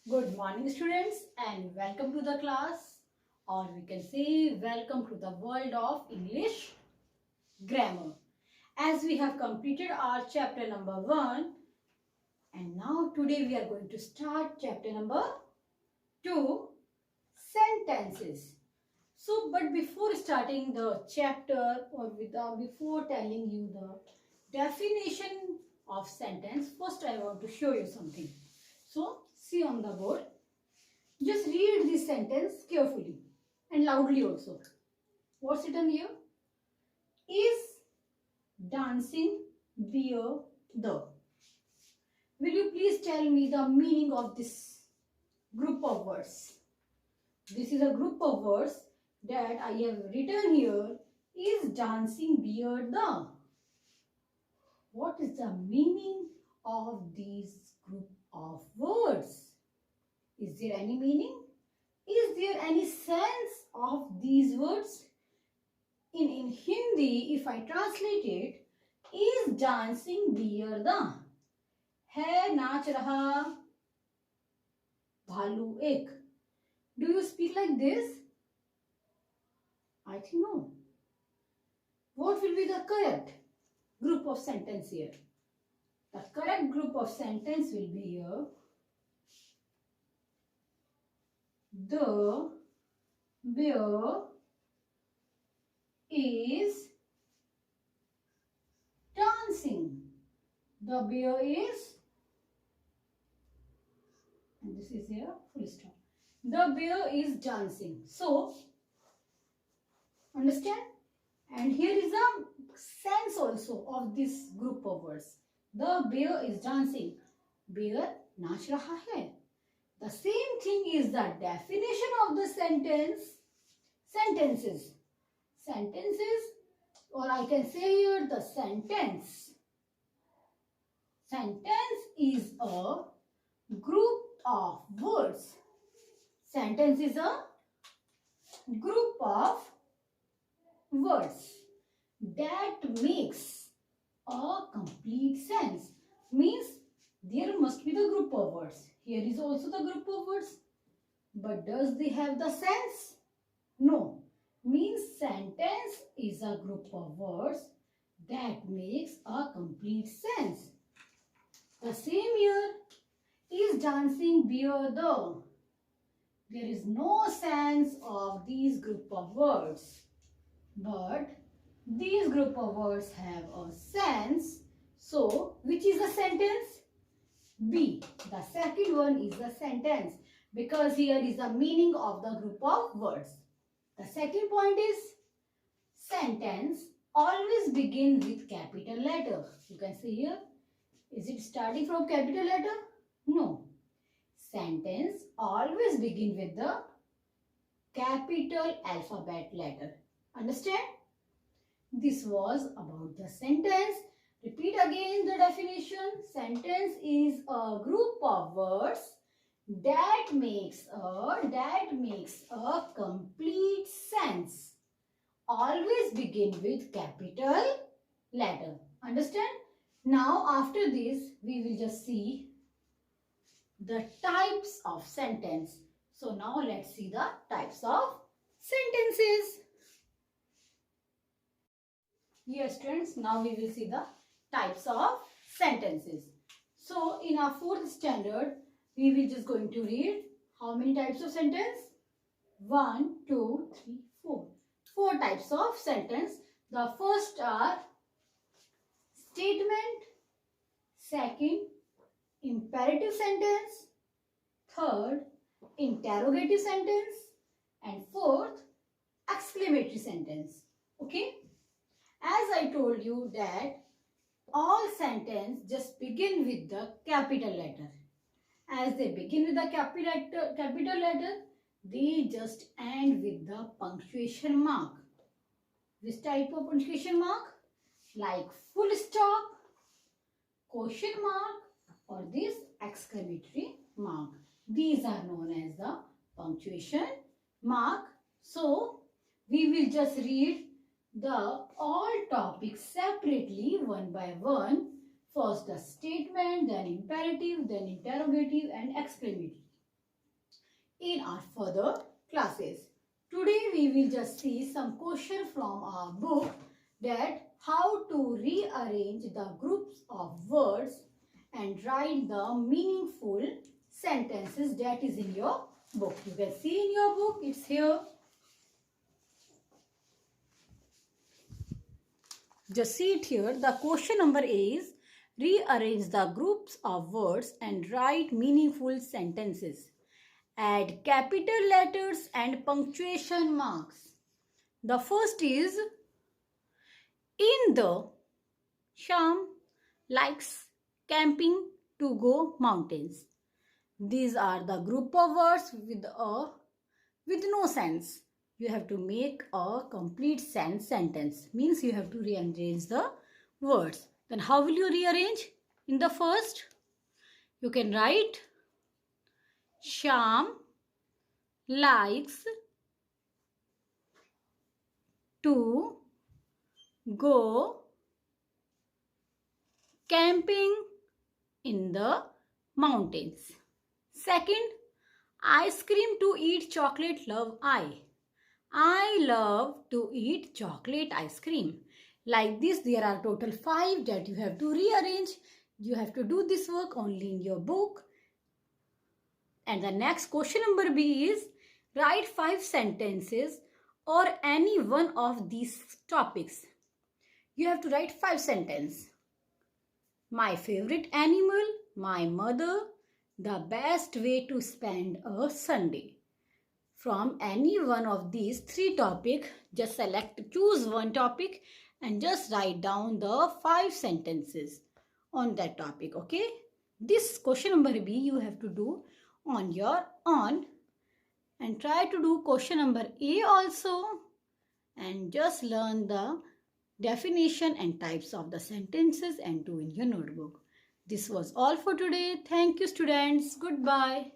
Good morning students and welcome to the class, or we can say welcome to the world of English grammar. As we have completed our chapter number 1 and now today we are going to start chapter number 2, sentences. So but before starting the chapter or before telling you the definition of sentence, first I want to show you something. So see on the board. Just read this sentence carefully and loudly also. What's written here? Is dancing beer the? Will you please tell me the meaning of this group of words? This is a group of words that I have written here. Is dancing beer the? What is the meaning of these group of words? Is there any meaning? Is there any sense of these words? In Hindi, if I translate it, is dancing beer the? है नाच रहा भालू एक. Do you speak like this? I think no. What will be the correct group of sentence here? The correct group of sentence will be here. The bear is dancing. The bear is, and this is here full stop. The bear is dancing. So, understand? And here is a sense also of this group of words. The bear is dancing. Bear नाच रहा है. The same thing is the definition of the sentences, or I can say here the sentence. Sentence is a group of words. Sentence is a group of words that makes a complete sense. Means there must be the group of words. Here is also the group of words. But does they have the sense? No. Means sentence is a group of words that makes a complete sense. The same here is dancing beer the. There is no sense of these group of words. But these group of words have a sense. So, which is the sentence? B. The second one is the sentence because here is the meaning of the group of words. The second point is sentence always begin with capital letter. You can see here. Is it starting from capital letter? No. Sentence always begin with the capital alphabet letter. Understand? This was about the sentence. Repeat again the definition. Sentence is a group of words that makes a complete sense. Always begin with capital letter. Understand? Now after this we will just see the types of sentence. So now let's see the types of sentences. Yes students, now we will see the types of sentences. So in our 4th standard, we will just going to read how many types of sentence? 1, 2, 3, 4. 4 types of sentence. The first are statement, second imperative sentence, third interrogative sentence, and fourth exclamatory sentence. Okay? As I told you that all sentence just begin with the capital letter. As they begin with the capital letter, they just end with the punctuation mark. Which type of punctuation mark? Like full stop, question mark, or this exclamatory mark. These are known as the punctuation mark. So, we will just read the all topics separately one by one. First the statement, then imperative, then interrogative and exclamatory. in our further classes. Today we will just see some questions from our book, that how to rearrange the groups of words and write the meaningful sentences that is in your book. You can see in your book, it's here. Just see it here. The question number is, rearrange the groups of words and write meaningful sentences. Add capital letters and punctuation marks. The first is, in the Sham likes camping to go mountains. These are the group of words with no sense. You have to make a complete sentence. Means you have to rearrange the words. Then how will you rearrange? In the first, you can write Sham likes to go camping in the mountains. Second, ice cream to eat chocolate love I. I love to eat chocolate ice cream. Like this, there are total 5 that you have to rearrange. You have to do this work only in your book. And the next question number B is, write 5 sentences or any one of these topics. You have to write 5 sentences. My favorite animal, my mother, the best way to spend a Sunday. From any one of these 3 topics, just choose one topic and just write down the 5 sentences on that topic, okay? This question number B you have to do on your own, and try to do question number A also, and just learn the definition and types of the sentences and do in your notebook. This was all for today. Thank you, students. Goodbye.